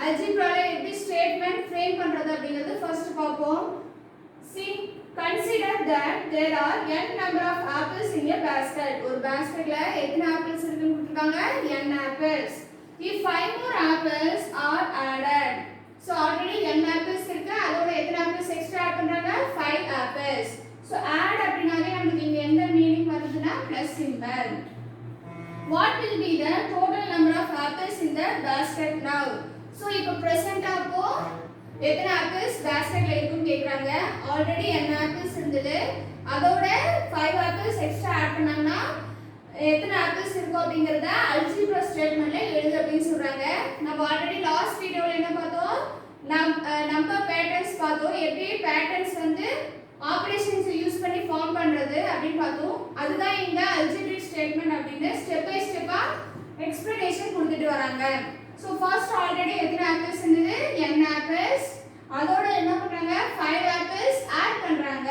அல்ஜிப்ரால எப்படி statement frame பண்றது அப்படிங்கிறது ஃபர்ஸ்ட் பார்ப்போம். See, consider that there are n number of apples in a basket. ஒரு basketல எத்தனை apples இருக்குன்னு கொடுத்திருக்காங்க? n apples. If 5 more apples are added. So already n apples இருக்கு. அதோட எத்தனை apples extra add பண்றாங்க? 5 apples. So add அப்படினாலே நமக்கு இங்க என்ன மீனிங் வருதுன்னா plus symbol. What will be the total number of apples in the basket now? So இப்போ present அப்போ எத்தனை ஆப்பிள்ஸ் பாஸ்கெட்ல இருக்குன்னு கேக்குறாங்க. ஆல்ரெடி n ஆப்பிள்ஸ் இருந்தது. அதோட 5 ஆப்பிள்ஸ் எக்ஸ்ட்ரா ஆட் பண்ணாங்கன்னா எத்தனை ஆப்பிள்ஸ் இருக்கும் அப்படிங்கறத அல்ஜிப்ரா ஸ்டேட்மென்ட்ல எழுது அப்படினு சொல்றாங்க. நம்ம ஆல்ரெடி லாஸ்ட் வீடியோல என்ன பார்த்தோம்? நம்பர் பேட்டர்ன்ஸ் பார்த்தோம். எப்படி பேட்டர்ன்ஸ் வந்து ஆபரேஷன்ஸ் யூஸ் பண்ணி ஃபார்ம் பண்றது அப்படினு பார்த்தோம். அதுதான் இந்த அல்ஜிப்ரிக் ஸ்டேட்மென்ட் அப்படினு ஸ்டெப் பை ஸ்டெப்பா எக்ஸ்பிளனேஷன் கொடுத்துட்டு வராங்க. So first already எத்தனை apples இருந்தது? n apples. அதோட என்ன பண்றாங்க? 5 apples add பண்றாங்க.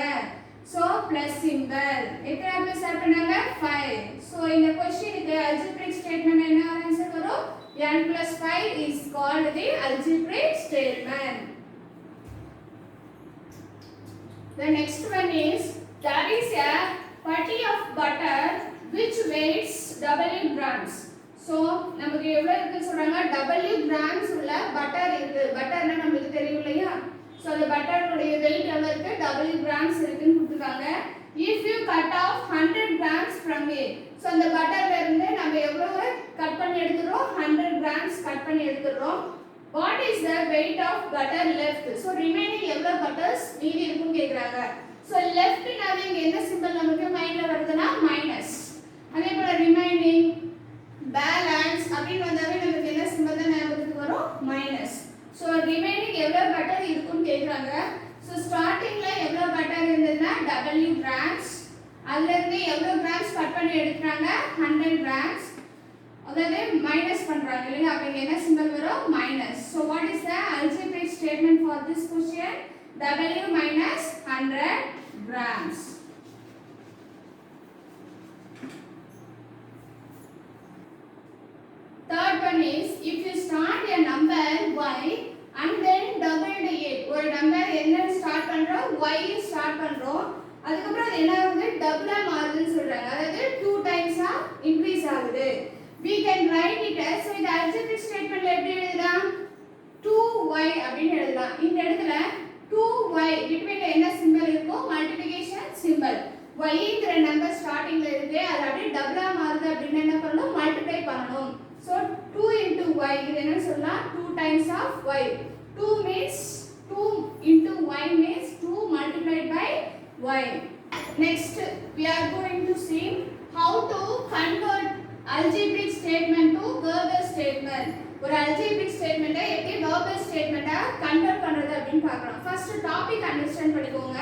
So plus symbol. எத்தனை apples add பண்ணாங்க? 5. So இந்த क्वेश्चனுக்கு algebraic statement என்ன ஆன்சர் வரும்? n plus 5 is called the algebraic statement. The next one is there is a putty of butter which weighs W grams. So நமக்கு எவ்வளவு இருக்குன்னு சொல்றாங்க? W grams உள்ள பட்டர் இருக்கு. பட்டர்னா நமக்கு தெரியும் இல்லையா? So அந்த பட்டரோட weight எவ்வளவு இருக்கு? W grams இருக்குன்னு கொடுத்திருக்காங்க. If you cut off 100 grams from it. So அந்த பட்டர்ல இருந்து நம்ம எவ்வளவு கட் பண்ணி எடுத்துறோம்? 100 grams கட் பண்ணி எடுத்துறோம். What is the weight of butter left? So remaining எவ்வளவு பட்டர்ஸ் மீதி இருக்குன்னு கேக்குறாங்க. So left னால இங்க என்ன சிம்பல் நமக்கு மைண்ட்ல வருதுன்னா மைனஸ். அதே போல remaining பேலன்ஸ் அப்படின்னு வந்தாவே நமக்கு என்ன சிம்பல் தான் ஞாபகத்துக்கு வரும்? மைனஸ். சோ ரிமைனிங் எவ்வளவு பட்டர் இருக்குன்னு கேக்குறாங்க. சோ ஸ்டார்டிங்ல எவ்வளவு பட்டர் இருந்ததுன்னா W grams. அதுல இருந்து எவ்வளவு கிராம்ஸ் கட் பண்ணி எடுக்கறாங்க? 100 grams. அதாவது மைனஸ் பண்றாங்க இல்லையா? அப்ப இங்க என்ன சிம்பல் வரும்? Minus. So what is the algebraic statement for this question? W minus 100 grams. Third one is if you start a number y and then double it. ஒரு நம்பர் என்ன ஸ்டார்ட் பண்றோம்? y ஸ்டார்ட் பண்றோம். அதுக்கு அப்புறம் அது என்ன ஆகுது? டபுளா மாறுதுன்னு சொல்றாங்க. அதாவது 2 டைம்ஸா இன்கிரீஸ் ஆகுது. We can write it as so இந்த algebraic statementல எப்படி எழுதலாம்? 2y அப்படினு எழுதலாம். இந்த இடத்துல 2y betweenல என்ன சிம்பல் இருக்கும்? Multiplication symbol. yங்கிற நம்பர் ஸ்டார்டிங்ல இருக்கு. அது அப்படியே டபுளா மாறுது அப்படினா என்ன பண்ணனும்? மல்டிப்ளை பண்ணனும். So 2 into y இது என்ன சொல்லலாம்? 2 times of y. 2 means 2 into y means 2 multiplied by y. Next we are going to see how to convert algebraic statement to verbal statement. ஒரு algebraic statement எப்படி verbal statement கன்வர்ட் பண்றது அப்படினு பார்க்கலாம். First topic understand பண்ணிக்கோங்க.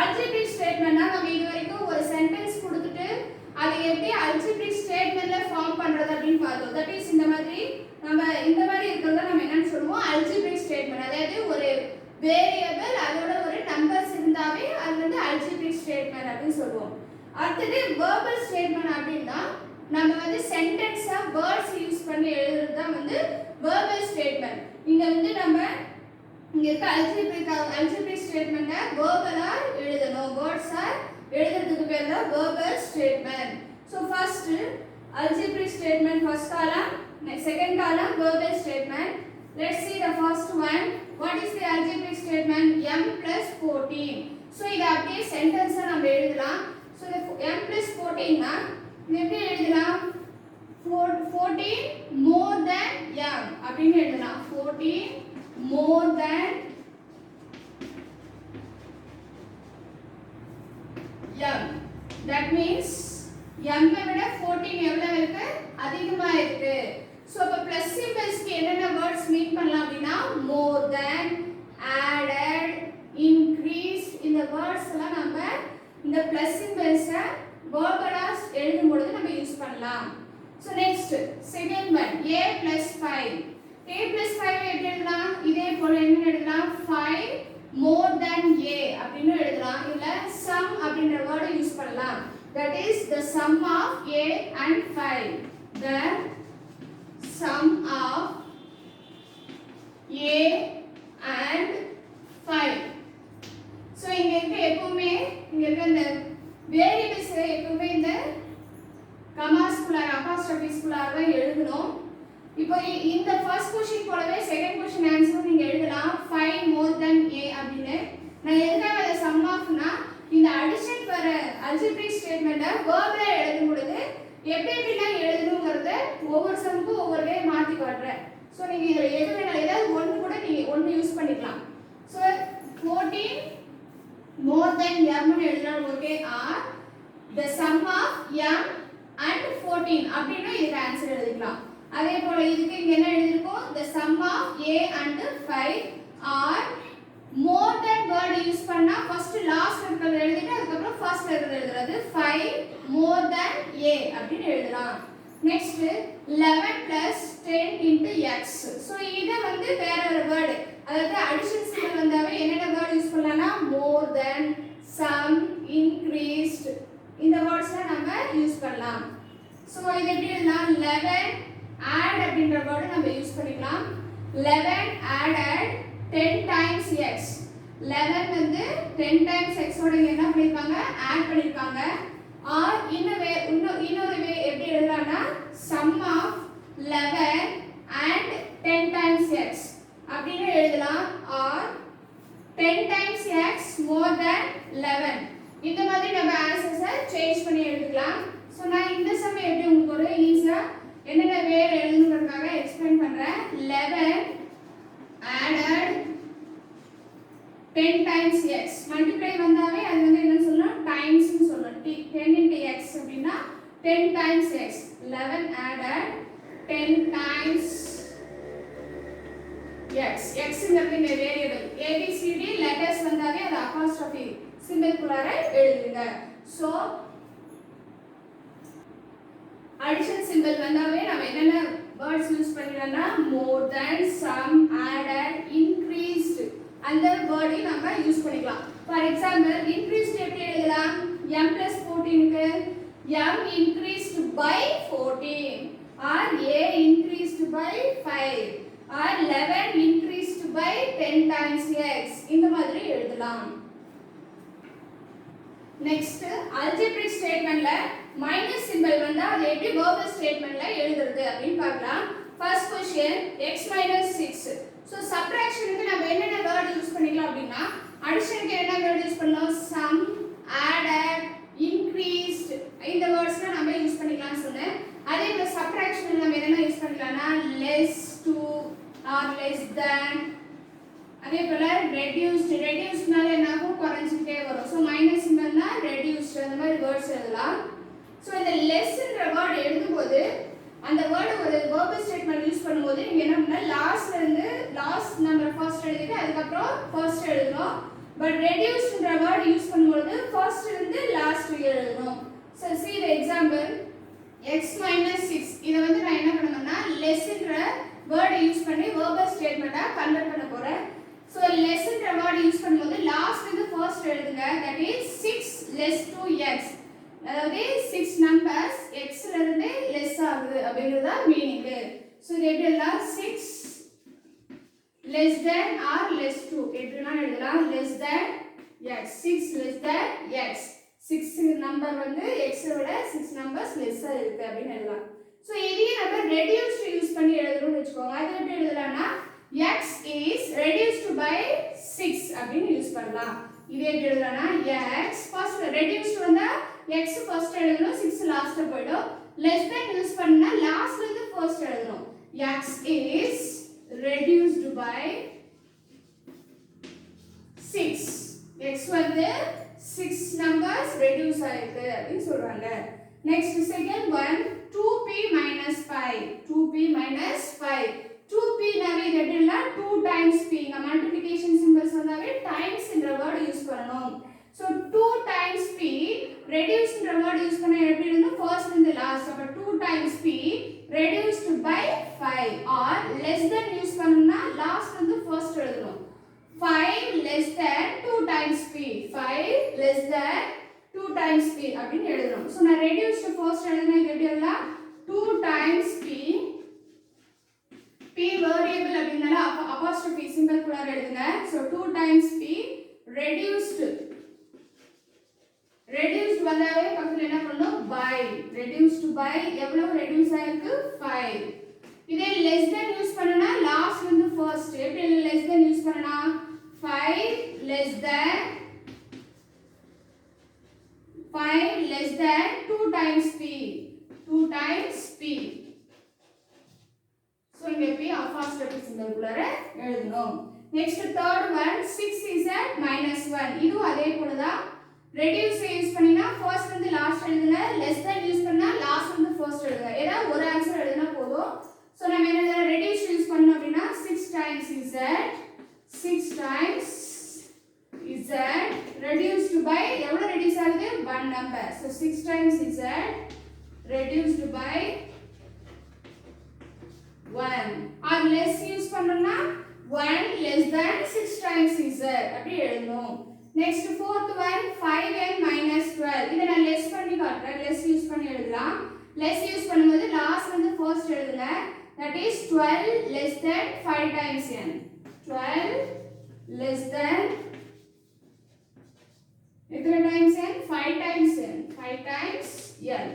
algebraic statement நம்ம இதுவரைக்கும் ஒரு sentence கொடுத்துட்டு அது எப்படி algebraic statementல ஃபார்ம் பண்றது அப்படினு பார்த்தோம். தட் இஸ் இந்த மாதிரி இருக்கிறத நம்ம என்னன்னு சொல்லுவோம்? algebraic statement. அதாவது ஒரு வேரியபிள் அதோட ஒரு நம்பர்ஸ் இருந்தாவே அது வந்து algebraic statement அப்படினு சொல்லுவோம். அடுத்து verbal statement அப்படினா நம்ம வந்து சென்டென்ஸா வேர்ட்ஸ் யூஸ் பண்ணி எழுதுறது தான் வந்து verbal statement. இங்க வந்து நம்ம இங்க இருக்க algebraic statement-அ verbal-ஆ எழுதணும். வேர்ட்ஸா எழுதுறதுக்கு பேர் தான் verbal statement. So first algebraic statement first column, second column verbal statement. Let's see the first one. What is the algebraic statement? m plus 14. So இத அப்படியே சென்டென்ஸா நம்ம எழுதலாம். So m plus 14 னா இது எப்படி எழுதலாம்? 14 more than m அப்படினு எழுதலாம். 14 more than m. That means m விட 14 எவ்வளவு இருக்கு? அதிகமா இருக்கு. சோ அப்ப பிளஸ் சிம்பல்ஸ்க்கு என்னென்ன வேர்ட்ஸ் மீன் பண்ணலாம் அப்படினா more than, added, increased இந்த வேர்ட்ஸ் எல்லாம் நம்ம இந்த பிளஸ் சிம்பல்ஸை verbal-ஆ எழுதும் பொழுது நம்ம யூஸ் பண்ணலாம். So next second one a plus 5. a plus 5 எப்படி எழுதலாம்? இதே போல என்ன எழுதலாம்? 5 more than a அப்படினு எழுதலாம். இல்ல sum அப்படிங்கற வேர்ட் யூஸ் பண்ணலாம். That is the sum of a and 5. The sum of a and 5. So இங்க இருக்க எப்பவுமே இங்க இருக்க இந்த வேரியபிள்ஸ் எப்பவுமே இந்த கமாஸ்குலார் அபாஸ்ட்ரோஃபிஸ்குலார் தான் எழுதணும். இப்போ இந்த ஃபர்ஸ்ட் क्वेश्चन போலவே செகண்ட் क्वेश्चन ஆன்சர் நீங்க எழுதலாம் 5 more than a அப்படினு. நான் எதுக்காக அத சம் ஆஃப்னா இந்த அடிஷன் வர அல்ஜிப்ரிக் ஸ்டேட்மென்ட்டை வெர்பலா எழுதும் பொழுது எப்படிலாம் எழுதணும்ங்கறத ஒவ்வொரு சம்முக்கும் ஒவ்வொரு வே மாத்தி காட்டுறேன். சோ நீங்க இதுல எது வேணாலும் ஏதாவது ஒன்னு கூட நீங்க ஒன்னு யூஸ் பண்ணிக்கலாம். சோ 14 more than m னு எழுதலாம். Okay or the sum of m and 14 அப்படினா இதுக்கு ஆன்சர் எழுதிக்கலாம். அதே போல இதுக்கு இங்க என்ன எழுதிருக்கோம் the sum of a and 5 are more than word use பண்ணா ஃபர்ஸ்ட் லாஸ்ட் இருக்கிறத எழுதிட்டு அதுக்கு அப்புறம் ஃபர்ஸ்ட்ல இருக்கிறத எழுதுறது 5 more than a அப்படினு எழுதலாம். Next 11 plus 10 into x. So இத வந்து வேற ஒரு வேர்ட் அதாவது அடிஷன் சிம்பல் வந்தாவே என்னென்ன வேர்ட் யூஸ் பண்ணலாம்னா more than, some, increased இந்த வேர்ட்ஸ்லாம் நம்ம யூஸ் பண்ணலாம். சோ இது எப்படி எழுதலாம் 11 add அப்படிங்கற வேர்ட் நம்ம யூஸ் பண்ணிக்கலாம். 11 added 10 times x. 11 வந்து 10 times x ஓட என்ன பண்ணிருக்காங்க ஆட் பண்ணிருக்காங்க. ஆர் இன்னொரு வே எப்படி எழுதலாம்னா sum of 11 and 10 times x அப்படினு எழுதலாம். Or 10 times x more than 11 இந்த மாதிரி நம்ம ஆன்சர்ஸை சேஞ்ச் பண்ணி எழுதிக்கலாம். சோ நான் இந்த சம் எப்படி உங்களுக்கு ஒரு ஈஸியா என்னென்ன வே எழுதணும்ன்றதுக்காக எக்ஸ்பிளைன் பண்றேன். 11 added 10 times x மல்டிப்ளை வந்தாவே அது வந்து என்ன சொல்லணும் டைம்ஸ் னு சொல்லணும். 10 into x அப்படினா 10 times x. 11 added 10 times x. x ங்கிறது இந்த வேரியபிள் abcd லெட்டர்ஸ் வந்தாவே அது அபாஸ்ட்ரோஃபி சிம்பல் குள்ளார எழுதுங்க. சோ அடிஷன் சிம்பல் வந்தாவே நாம என்னென்ன வேர்ட்ஸ் யூஸ் பண்ணிரலாம் more than, some, added, increased அந்த வேர்டை நம்ம யூஸ் பண்ணிக்கலாம். ஃபார் எக்ஸாம்பிள் increased எப்படி எழுதலாம் m plus 14 க்கு m increased by 14 or a increased by 5 or 11 increased by 10 times x இந்த மாதிரி எழுதலாம். நெக்ஸ்ட் அல்ஜிப்ரிக் ஸ்டேட்மென்ட்ல மைனஸ் சிம்பல் வந்தா அது எப்படி வெர்பல் ஸ்டேட்மென்ட்ல எழுதுறது அப்படினு பார்க்கலாம். First question x - 6. சோ சப்ட்ராக்ஷனுக்கு நம்ம என்னென்ன வேர்ட் யூஸ் பண்ணிக்கலாம் அப்படினா அடிஷனுக்கு என்ன வேர்ட் யூஸ் பண்ணலாம் sum, added, increased இந்த வேர்ட்ஸ்லாம் நம்ம யூஸ் பண்ணிக்கலாம்னு சொன்னேன். அதே போல சப்ட்ராக்ஷன்ல நம்ம என்னென்ன யூஸ் பண்ணிக்கலாம்னா less to or less than. அதே போல reducedனால என்னாகும் குறைஞ்சிட்டே வரும். சோ மைனஸ் சிம்பல்னா reduced அந்த மாதிரி வேர்ட்ஸ் எழுதலாம். சோ இந்த lessன்ற வேர்ட் எழுதும்போது அந்த வேர்ட் ஒரு வெர்பல் ஸ்டேட்மென்ட் யூஸ் பண்ணும்போது நீங்க என்ன பண்ணா லாஸ்ட்ல இருந்து லாஸ்ட் நம்பர் ஃபர்ஸ்ட் எழுதிட்டு அதுக்கு அப்புறம் ஃபர்ஸ்ட் எழுதணும். பட் reducedன்ற வேர்ட் யூஸ் பண்ணும்போது ஃபர்ஸ்ட் இருந்து லாஸ்ட் எழுதணும். So see the example x - 6 இத வந்து நான் என்ன பண்ணனும்னா lessன்ற வேர்ட் யூஸ் பண்ணி வெர்பல் ஸ்டேட்மென்ட்டா கன்வர்ட் பண்ண போறேன். சோ lessன்ற வேர்ட் யூஸ் பண்ணும்போது லாஸ்ட்ல இருந்து ஃபர்ஸ்ட் எழுதுங்க. that is 6 less 2x. அதாவது 6 நம்பர்ஸ் x ல இருந்து லெஸ் ஆகுது அப்படிங்கறது தான் மீனிங். சோ இது எப்படி எழுதலாம் 6 less than or less to எப்படினா எழுதலாம் less than x. 6 less than x. 6 number வந்து x விட 6 நம்பர்ஸ் லெஸ்ஸா இருக்கு அப்படினு எழுதலாம். சோ இதையே நம்ம ரெடியூஸ்ட் யூஸ் பண்ணி எழுதணும்னு வெச்சுக்கோங்க. அது எப்படி எழுதலாம்னா x is reduced by 6 அப்படினு யூஸ் பண்ணலாம். இது எப்படி எழுதலாம்னா x ஃபர்ஸ்ட் ரெடியூஸ்ட் வந்தா x ஃபர்ஸ்ட் எழுதணும் 6 லாஸ்ட்ல போய்டும். less than யூஸ் பண்ணா லாஸ்ட்ல இருந்து ஃபர்ஸ்ட் எழுதணும். x is reduced by 6. x வந்து 6 நம்பர்ஸ் ரெடியூஸ் ஆயிருக்கு அப்படி சொல்றாங்க. Next second one 2p - 5. 2p - 5. 2p நாவே இது எப்படினா 2 times p. இந்த மல்டிப்ளிகேஷன் சிம்பல்ஸ் வந்தாவே டைம்ஸ் என்ற வேர்ட் யூஸ் பண்ணனும். சோ 2 times p reduced ன்ற வேர்ட் யூஸ் பண்ணா எப்படி இருக்கும் ஃபர்ஸ்ட் இருந்து லாஸ்ட். அப்ப 2 times p reduced by 5 or less than use பண்ணா லாஸ்ட் இருந்து ஃபர்ஸ்ட் எழுதணும். 5 less than 2 times p. 5 less than 2 times p அப்படினு எழுதணும். சோ நான் reduced ஃபர்ஸ்ட் எழுதுனா இது எப்படி எழுதலாம் 2 times p p வேரியபிள் அப்படினால apostrophe symbol கூட எழுதுங்க. so 2 times p reduced வந்தாவே பக்கத்துல என்ன பண்ணனும் by reduced by எவ்வளவு ரெடியூஸ் ஆயிருக்கு 5. இதே less than யூஸ் பண்ணனா லாஸ்ட் வந்து ஃபர்ஸ்ட் எப்படி less than யூஸ் பண்ணனா 5 less than 2 times p 2 times p. so இங்க p apostrophe symbol குள்ளற எழுதணும். next third one 6 is at -1 இது அதே போல தான் reduce யூஸ் பண்ணினா ஃபர்ஸ்ட் வந்து லாஸ்ட் எழுதுங்க less than யூஸ் பண்ணா லாஸ்ட் வந்து ஃபர்ஸ்ட் எழுதுங்க ஏதா ஒரு ஆன்சர் எழுதுனா போதும். சோ நம்ம என்ன reduce யூஸ் பண்ணோம் அப்படினா 6 times z reduced by எவ்வளவு ரெடியூஸ் ஆகுது 1 number. so 6 times z reduced by 1 or less use பண்ணோம்னா 1 less than 6 times z அப்படி எழுதணும். next fourth one 5n minus 12 இத நான் less பண்ணி காட்றேன் less யூஸ் பண்ணி எழுதலாம். less யூஸ் பண்ணும்போது லாஸ்ட் வந்து ஃபர்ஸ்ட் எழுதுங்க that is 12 less than 5 times n 12 less than எத்தனை times n 5 times n 5 times n.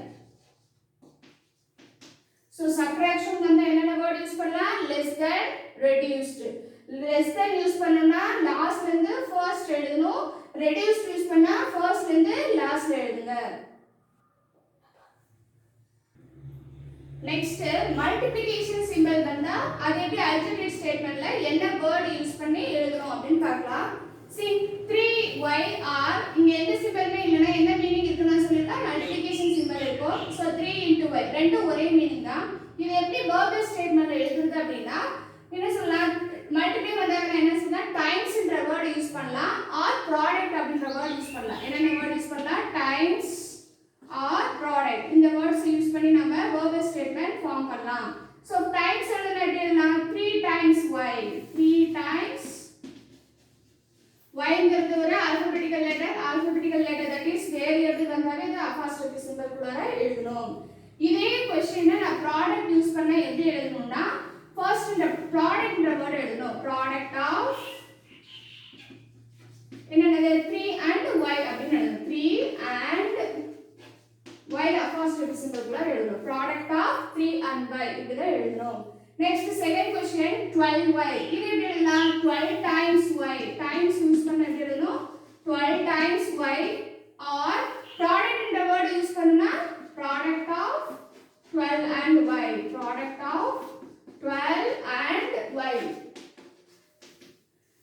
so subtraction வந்து என்னென்ன வேர்ட் யூஸ் பண்ணலாம் less than reduced less than use பண்ணனும்னா லாஸ்ட்ல இருந்து ஃபர்ஸ்ட் எழுதணும் reduced யூஸ் பண்ணா ஃபர்ஸ்ட்ல இருந்து லாஸ்ட்ல எழுதுங்க. next multiplication symbol வந்தா அது எப்படி algebraic statementல என்ன வேர்ட் யூஸ் பண்ணி எழுதுறோம் அப்படினு பார்க்கலாம். see 3yr இங்க எந்த சிம்பலுமே இல்லனா என்ன மீனிங் இருக்குன்னு சொல்லிட்டா multiplication symbol இருக்கும். so 3 into y ரெண்டும் ஒரே மீனிங் தான். இது எப்படி verbal statementல எழுதுறது அப்படினா என்ன சொல்லலாம் மல்டிப்ளை வந்தாங்க என்ன சொன்னா டைம்ஸ்ன்ற வேர்ட் யூஸ் பண்ணலாம் ஆர் ப்ராடக்ட் அப்படின்ற வேர்ட் யூஸ் பண்ணலாம். என்னென்ன வேர்ட் யூஸ் பண்ணலாம் டைம்ஸ் ஆர் ப்ராடக்ட் இந்த வேர்ட்ஸ் யூஸ் பண்ணி நம்ம verbal statement ஃபார்ம் பண்ணலாம். சோ டைம்ஸ் எழுதுனா 3 times y 3 times y ங்கிறது ஒரு alphabetical letter that is variable வந்தாவே இந்த apostrophe symbol குள்ள எழுதணும். இதே क्वेश्चन நான் ப்ராடக்ட் யூஸ் பண்ணா எப்படி எழுதணும்னா first இந்த product ன்ற வேர்ட் எழுதணும் product of என்னது 3 and y அப்படினு எழுதணும் 3 and y apostrophe symbol குள்ள எழுதணும் product of 3 and y இப்படி எழுதணும். next second question 12y இது எப்படி எழுதலாம் 12 times y times யூஸ் பண்ண எப்படி எழுதணும் 12 times y or product ன்ற வேர்ட் யூஸ் பண்ணா product of 12 and y product of 12 and y.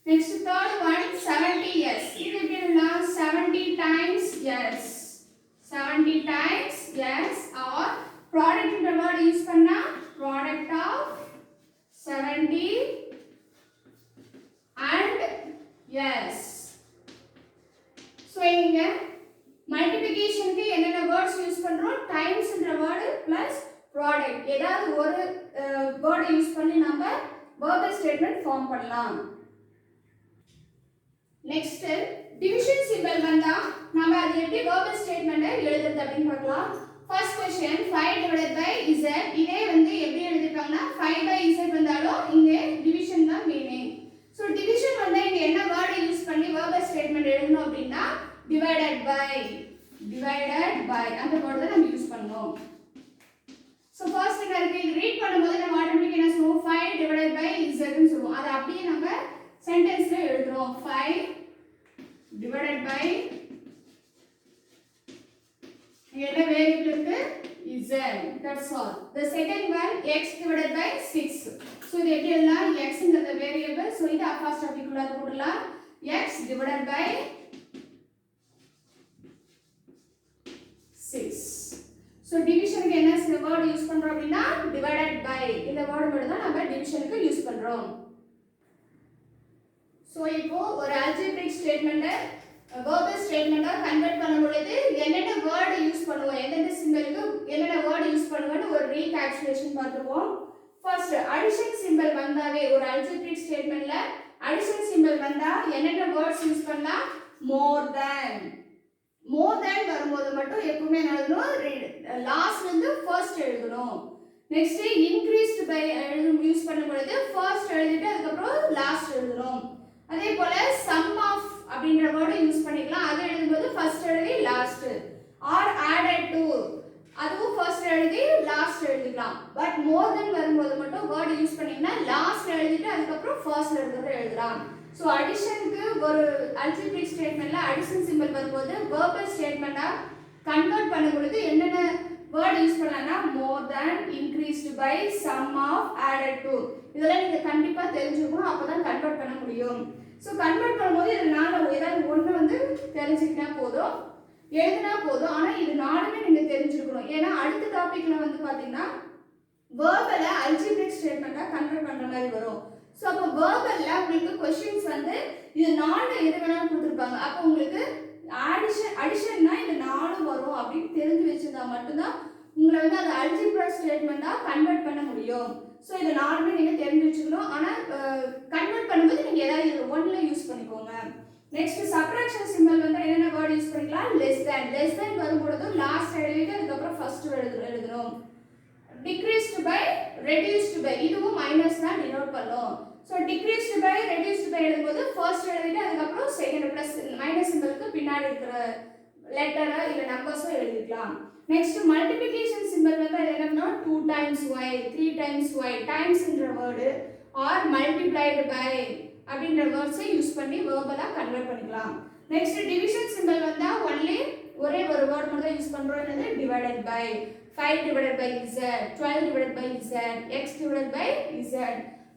next third one 70s இது எப்படி எழுதலாம் 70 times yes 70 times yes or product ன்ற வேர்ட் யூஸ் பண்ணா product of 70 and yes. so இங்க multiplication க்கு என்னென்ன வேர்ட்ஸ் யூஸ் பண்றோம் times ன்ற வேர்ட் plus product ஏதாவது ஒரு வேர்ட் யூஸ் பண்ணி நம்ம verbal statement ஃபார்ம் பண்ணலாம். next division symbol வந்தா நாம அது எப்படி verbal statement எழுதுறது அப்படினு பார்க்கலாம். first question 5 divided by z இதே வந்து எப்படி எழுதிருக்காங்கன்னா 5 by z வந்தாலும் இங்க division தான் மீனிங். so division வந்தா இங்க என்ன வேர்ட் யூஸ் பண்ணி verbal statement எழுதணும் அப்படினா divided by அந்த வேர்ட் தான் நம்ம யூஸ் பண்ணோம். so first என்ன இருக்கு இது ரீட் பண்ணும்போது நம்ம ஆட்டோமேட்டிக்கா என்ன சொல்லுவோம் 5 divided by z ன்னு சொல்லுவோம். அது அப்படியே நம்ம சென்டென்ஸ்ல எழுதுறோம் 5 divided by என்ன வேரியபிள் இருக்கு z that's all. the second one x divided by 6 so இது எப்படி எழுதலாம் x ங்கறது வேரியபிள் so இது apostrophe குள்ள போடலாம் x divided by 6. so division க்கு என்ன வேர்ட் யூஸ் பண்றோம் அப்படினா divided by இந்த வேர்ட் மட்டும் தான் நம்ம டிவிஷனுக்கு யூஸ் பண்றோம். so இப்போ ஒரு algebraic statement verbal statement convert பண்ணும் பொழுது என்னென்ன வேர்ட் யூஸ் பண்ணுவோம் எந்தெந்த சிம்பலுக்கு என்னென்ன வேர்ட் யூஸ் பண்ணுவோம்னு ஒரு ரீகால்குலேஷன் பார்த்துப்போம். ஃபர்ஸ்ட் அடிஷன் சிம்பல் வந்தாவே ஒரு algebraic statementல அடிஷன் சிம்பல் வந்தா என்னென்ன வேர்ட்ஸ் யூஸ் பண்ணலாம் more than வரும்போது மட்டும் எப்பவுமே என்ன எழுதணும் லாஸ்ட்ல இருந்து ஃபர்ஸ்ட் எழுதணும். நெக்ஸ்ட் increased by யூஸ் பண்ணும்போது எழுதிட்டு அதுக்கப்புறம் லாஸ்ட் எழுதணும். அதே போல சம் ஆஃப் அப்படின்ற வேர்டு யூஸ் பண்ணிக்கலாம். அது எழுதும்போது ஃபர்ஸ்ட் எழுதி லாஸ்ட். ஆர் ஆடட் டு அதுவும் ஃபர்ஸ்ட் எழுதி லாஸ்ட் எழுதிக்கலாம். பட் மோர் தென் வரும்போது மட்டும் வேர்டு யூஸ் பண்ணீங்கன்னா லாஸ்ட் எழுதிட்டு அதுக்கப்புறம் ஃபர்ஸ்ட் எழுதுறது எழுதலாம். ஸோ அடிஷனுக்கு ஒரு அல்ஜிப்ரிக் ஸ்டேட்மெண்ட்ல அடிஷன் சிம்பிள் வரும்போது வெர்பல் ஸ்டேட்மெண்ட்டா கன்வெர்ட் பண்ணும்போது என்னென்ன வேர்ட் யூஸ் பண்ணலாம்னா more than, increased by, sum of, added to இதெல்லாம் நீங்க கண்டிப்பா தெரிஞ்சுக்கணும். அப்பதான் கன்வெர்ட் பண்ண முடியும். ஸோ கன்வெர்ட் பண்ணும்போது இது நாலு ஏதாவது ஒன்று வந்து தெரிஞ்சுக்கிட்டா போதும், எழுதினா போதும். ஆனால் இது நாலுமே நீங்க தெரிஞ்சுக்கணும். ஏன்னா அடுத்த டாபிக்ல வந்து பார்த்தீங்கன்னா வேர்பலை அல்ஜிப்ரிக் ஸ்டேட்மெண்ட்டா கன்வெர்ட் பண்ற மாதிரி வரும். ஸோ அப்போ வேர்பல்ல உங்களுக்கு கொஸ்டின்ஸ் வந்து இது நாலு எது வேணாலும் கொடுத்துருப்பாங்க. அப்போ உங்களுக்கு அடிஷன்னா இது நாலு வரும் அப்படின்னு தெரிஞ்சு வச்சிருந்தா மட்டும்தான் உங்களை வந்து அது அல்ஜிப்ரா ஸ்டேட்மெண்ட்டா கன்வெர்ட் பண்ண முடியும். ஸோ இது நாலுமே நீங்க தெரிஞ்சு வச்சுக்கணும். ஆனால் கன்வெர்ட் பண்ணும்போது நீங்க ஏதாவது இது ஒன்ல யூஸ் பண்ணிக்கோங்க. நெக்ஸ்ட் சப்ட்ராக்ஷன் சிம்பல் வந்து என்னென்ன வேர்ட் யூஸ் பண்ணிக்கலாம்? லெஸ் தேன் வரும்பொழுது லாஸ்ட் எழுதிட்டு அதுக்கப்புறம் ஃபர்ஸ்ட் எழுதணும். டிக்ரீஸ்டு பை, ரெடியூஸ்டு பை இதுவும் மைனஸ் தான் டினோட் பண்ணும். So decreased by, reduced by எழுதும்போது ஃபர்ஸ்ட் எழுதிட்டு அதுக்கப்புறம் செகண்ட் ப்ளஸ் மைனஸ் சிம்பலுக்கு பின்னாடி இருக்கிற லெட்டரை இல்லை நம்பர்ஸோ எழுதிக்கலாம். நெக்ஸ்ட் மல்டிப்ளிகேஷன் சிம்பல் வந்து என்னன்னா 2 times y, 3 times y, டைம்ஸ்ன்ற வேர்டு ஆர் மல்டிப்ளைடு பை அப்படின்ற வேர்ட்ஸை யூஸ் பண்ணி வேர்பலாக கன்வெர்ட் பண்ணிக்கலாம். நெக்ஸ்ட் டிவிஷன் சிம்பல் வந்தா ஒன்லி ஒரே ஒரு வேர்ட் மட்டும் தான் யூஸ் பண்றோம். என்னது? Divided by. 5 divided by z, 12 divided by z, x divided by z.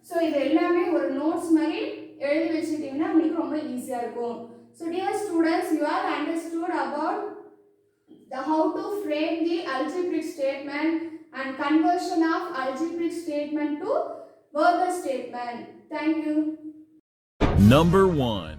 So இது எல்லாமே ஒரு நோட்ஸ் மாதிரி எழுதி வச்சுக்கிட்டீங்கன்னா உங்களுக்கு ரொம்ப ஈஸியாக இருக்கும். So dear students, you are understood about how to frame the algebraic statement and conversion of algebraic statement to verbal statement. Thank you. Number 1.